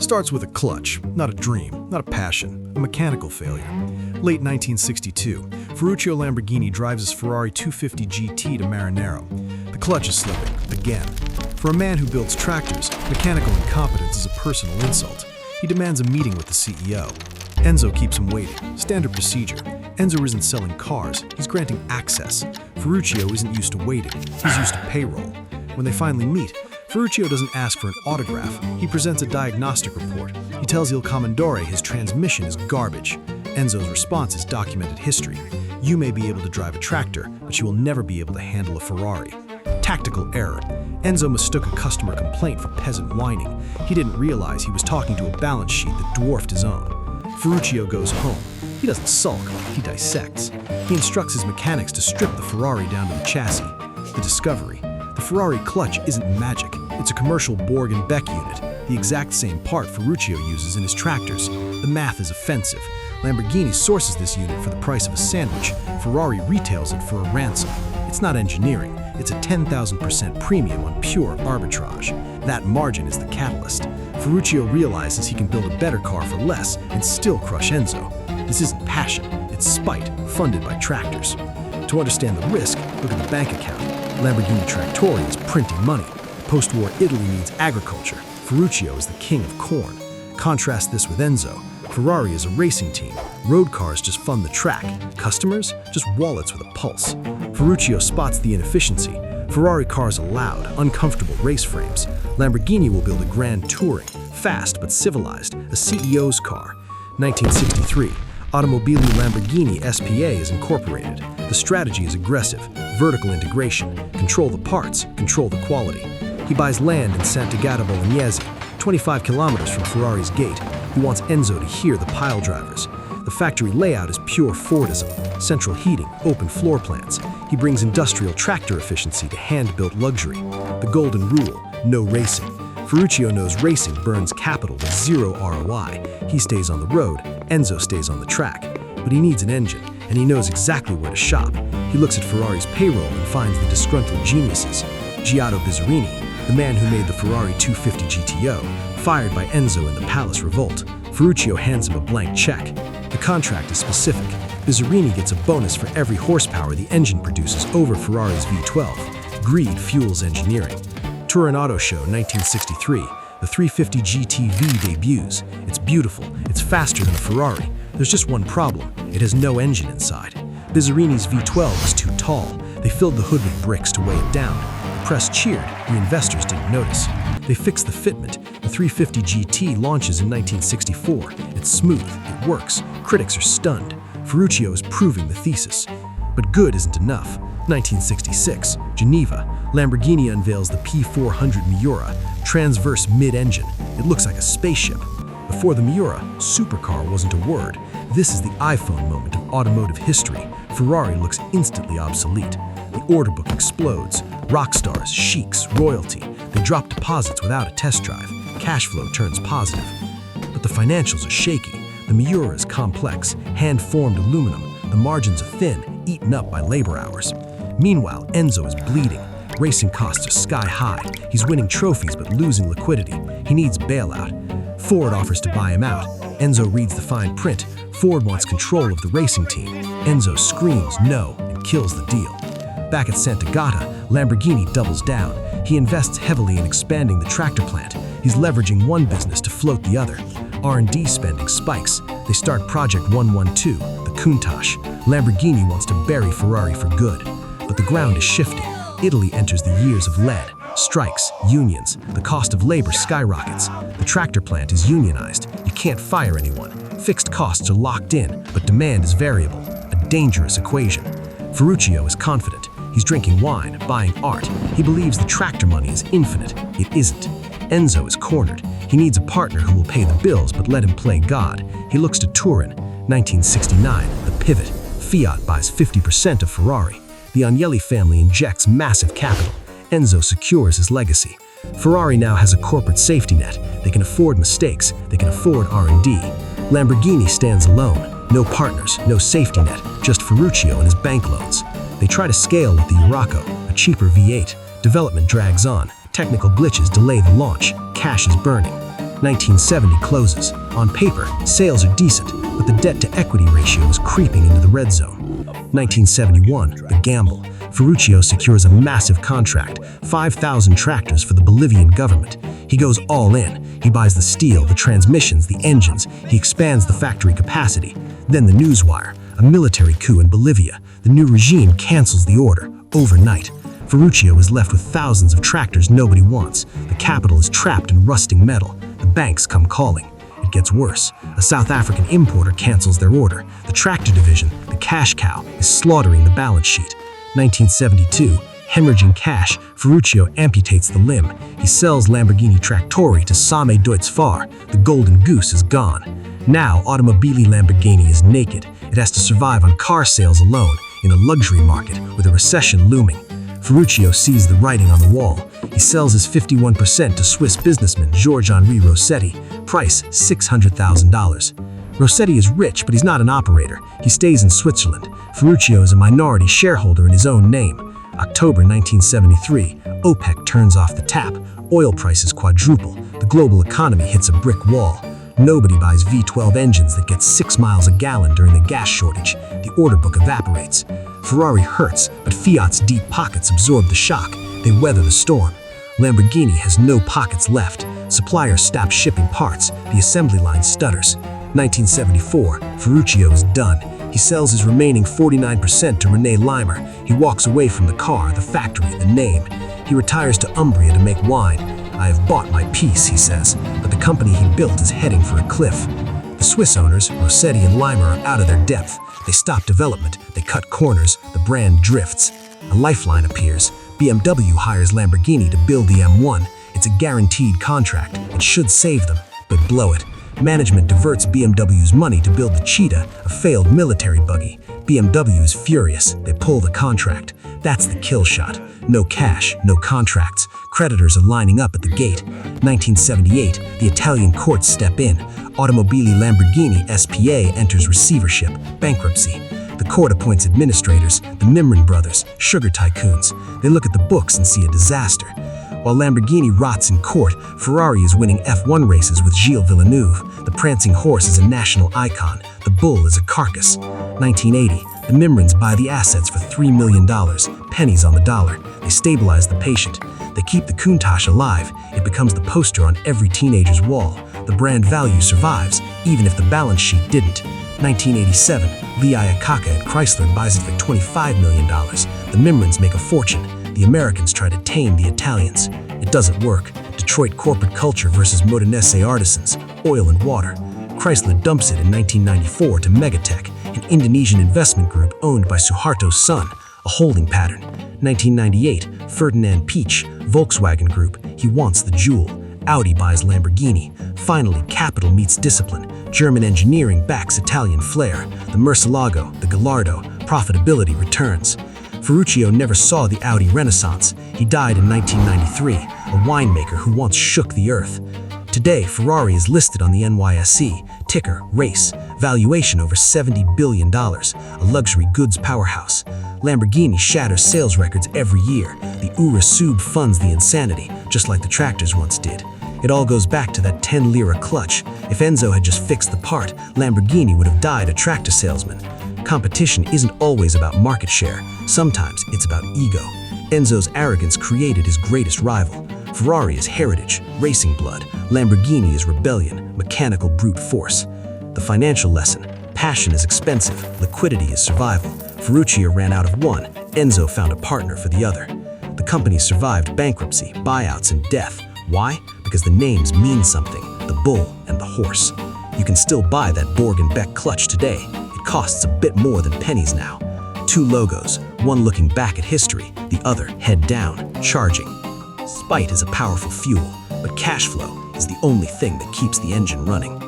starts with a clutch, not a dream, not a passion, a mechanical failure. Late 1962, Ferruccio Lamborghini drives his Ferrari 250 GT to Maranello. The clutch is slipping, again. For a man who builds tractors, mechanical incompetence is a personal insult. He demands a meeting with the CEO. Enzo keeps him waiting. Standard procedure. Enzo isn't selling cars, he's granting access. Ferruccio isn't used to waiting, he's used to payroll. When they finally meet, Ferruccio doesn't ask for an autograph, he presents a diagnostic report. He tells Il Commendore his transmission is garbage. Enzo's response is documented history. You may be able to drive a tractor, but you will never be able to handle a Ferrari. Tactical error. Enzo mistook a customer complaint for peasant whining. He didn't realize he was talking to a balance sheet that dwarfed his own. Ferruccio goes home. He doesn't sulk, he dissects. He instructs his mechanics to strip the Ferrari down to the chassis. The discovery. The Ferrari clutch isn't magic. It's a commercial Borg and Beck unit, the exact same part Ferruccio uses in his tractors. The math is offensive. Lamborghini sources this unit for the price of a sandwich. Ferrari retails it for a ransom. It's not engineering. It's a 10,000% premium on pure arbitrage. That margin is the catalyst. Ferruccio realizes he can build a better car for less and still crush Enzo. This isn't passion, it's spite, funded by tractors. To understand the risk, look at the bank account. Lamborghini Trattori is printing money. Post-war Italy needs agriculture. Ferruccio is the king of corn. Contrast this with Enzo. Ferrari is a racing team. Road cars just fund the track. Customers, just wallets with a pulse. Ferruccio spots the inefficiency. Ferrari cars are loud, uncomfortable race frames. Lamborghini will build a grand touring, fast but civilized, a CEO's car. 1963, Automobili Lamborghini SPA is incorporated. The strategy is aggressive, vertical integration, control the parts, control the quality. He buys land in Sant'Agata Bolognese, 25 kilometers from Ferrari's gate. He wants Enzo to hear the pile drivers. The factory layout is pure Fordism, central heating, open floor plans. He brings industrial tractor efficiency to hand-built luxury. The golden rule, no racing. Ferruccio knows racing burns capital with zero ROI. He stays on the road, Enzo stays on the track. But he needs an engine, and he knows exactly where to shop. He looks at Ferrari's payroll and finds the disgruntled geniuses. Giotto Bizzarrini, the man who made the Ferrari 250 GTO, fired by Enzo in the Palace Revolt. Ferruccio hands him a blank check. The contract is specific. Bizzarrini gets a bonus for every horsepower the engine produces over Ferrari's V12. Greed fuels engineering. Turin Auto Show 1963. The 350 GT-V debuts. It's beautiful. It's faster than a Ferrari. There's just one problem. It has no engine inside. Bizzarrini's V12 is too tall. They filled the hood with bricks to weigh it down. The press cheered. The investors didn't notice. They fixed the fitment. The 350 GT launches in 1964. It's smooth. It works. Critics are stunned. Ferruccio is proving the thesis. But good isn't enough. 1966, Geneva. Lamborghini unveils the P400 Miura, transverse mid-engine. It looks like a spaceship. Before the Miura, supercar wasn't a word. This is the iPhone moment of automotive history. Ferrari looks instantly obsolete. The order book explodes. Rock stars, sheiks, royalty. They drop deposits without a test drive. Cash flow turns positive. But the financials are shaky. The Miura is complex, hand-formed aluminum. The margins are thin, eaten up by labor hours. Meanwhile, Enzo is bleeding. Racing costs are sky high. He's winning trophies but losing liquidity. He needs bailout. Ford offers to buy him out. Enzo reads the fine print. Ford wants control of the racing team. Enzo screams no and kills the deal. Back at Sant'Agata, Lamborghini doubles down. He invests heavily in expanding the tractor plant. He's leveraging one business to float the other. R&D spending spikes. They start Project 112, the Countach. Lamborghini wants to bury Ferrari for good. But the ground is shifting. Italy enters the years of lead. Strikes, unions, the cost of labor skyrockets. The tractor plant is unionized. You can't fire anyone. Fixed costs are locked in, but demand is variable. A dangerous equation. Ferruccio is confident. He's drinking wine, buying art. He believes the tractor money is infinite. It isn't. Enzo is cornered. He needs a partner who will pay the bills but let him play God. He looks to Turin. 1969, the pivot. Fiat buys 50% of Ferrari. The Agnelli family injects massive capital. Enzo secures his legacy. Ferrari now has a corporate safety net. They can afford mistakes. They can afford R&D. Lamborghini stands alone. No partners, no safety net, just Ferruccio and his bank loans. They try to scale with the Urraco, a cheaper V8. Development drags on. Technical glitches delay the launch. Cash is burning. 1970 closes. On paper, sales are decent, but the debt-to-equity ratio is creeping into the red zone. 1971, the gamble. Ferruccio secures a massive contract, 5,000 tractors for the Bolivian government. He goes all in. He buys the steel, the transmissions, the engines. He expands the factory capacity. Then the newswire, a military coup in Bolivia. The new regime cancels the order, overnight. Ferruccio is left with thousands of tractors nobody wants. The capital is trapped in rusting metal. The banks come calling. It gets worse. A South African importer cancels their order. The tractor division, the cash cow, is slaughtering the balance sheet. 1972, hemorrhaging cash, Ferruccio amputates the limb. He sells Lamborghini Trattori to Same Deutz-Fahr. The golden goose is gone. Now, Automobili Lamborghini is naked. It has to survive on car sales alone, in a luxury market with a recession looming. Ferruccio sees the writing on the wall. He sells his 51% to Swiss businessman Georges-Henri Rossetti. Price, $600,000. Rossetti is rich, but he's not an operator. He stays in Switzerland. Ferruccio is a minority shareholder in his own name. October 1973, OPEC turns off the tap. Oil prices quadruple. The global economy hits a brick wall. Nobody buys V12 engines that get 6 miles a gallon during the gas shortage. The order book evaporates. Ferrari hurts, but Fiat's deep pockets absorb the shock. They weather the storm. Lamborghini has no pockets left. Suppliers stop shipping parts. The assembly line stutters. 1974, Ferruccio is done. He sells his remaining 49% to René Limer. He walks away from the car, the factory, the name. He retires to Umbria to make wine. "I have bought my peace," he says, but the company he built is heading for a cliff. The Swiss owners, Rossetti and Limer, are out of their depth. They stop development, they cut corners, the brand drifts. A lifeline appears. BMW hires Lamborghini to build the M1. It's a guaranteed contract. It should save them, but blow it. Management diverts BMW's money to build the Cheetah, a failed military buggy. BMW is furious. They pull the contract. That's the kill shot. No cash, no contracts. Creditors are lining up at the gate. 1978, the Italian courts step in. Automobili Lamborghini SPA enters receivership, bankruptcy. The court appoints administrators, the Mimran brothers, sugar tycoons. They look at the books and see a disaster. While Lamborghini rots in court, Ferrari is winning F1 races with Gilles Villeneuve. The prancing horse is a national icon. The bull is a carcass. 1980, the Mimrans buy the assets for $3 million, pennies on the dollar. They stabilize the patient. They keep the Countach alive. It becomes the poster on every teenager's wall. The brand value survives, even if the balance sheet didn't. 1987, Lee Iacocca at Chrysler buys it for $25 million. The Mimrans make a fortune. The Americans try to tame the Italians. It doesn't work. Detroit corporate culture versus Modenese artisans, oil and water. Chrysler dumps it in 1994 to Megatech, an Indonesian investment group owned by Suharto's son, a holding pattern. 1998, Ferdinand Piëch, Volkswagen Group, he wants the jewel. Audi buys Lamborghini. Finally, capital meets discipline. German engineering backs Italian flair. The Murcielago, the Gallardo, profitability returns. Ferruccio never saw the Audi Renaissance. He died in 1993, a winemaker who once shook the earth. Today, Ferrari is listed on the NYSE, ticker RACE, valuation over $70 billion, a luxury goods powerhouse. Lamborghini shatters sales records every year. The Ura Sub funds the insanity, just like the tractors once did. It all goes back to that 10 lira clutch. If Enzo had just fixed the part, Lamborghini would have died a tractor salesman. Competition isn't always about market share. Sometimes it's about ego. Enzo's arrogance created his greatest rival. Ferrari is heritage, racing blood. Lamborghini is rebellion, mechanical brute force. The financial lesson: passion is expensive, liquidity is survival. Ferruccio ran out of one, Enzo found a partner for the other. The company survived bankruptcy, buyouts, and death. Why? Because the names mean something, the bull and the horse. You can still buy that Borg & Beck clutch today. It costs a bit more than pennies now. Two logos, one looking back at history, the other head down, charging. Spite is a powerful fuel, but cash flow is the only thing that keeps the engine running.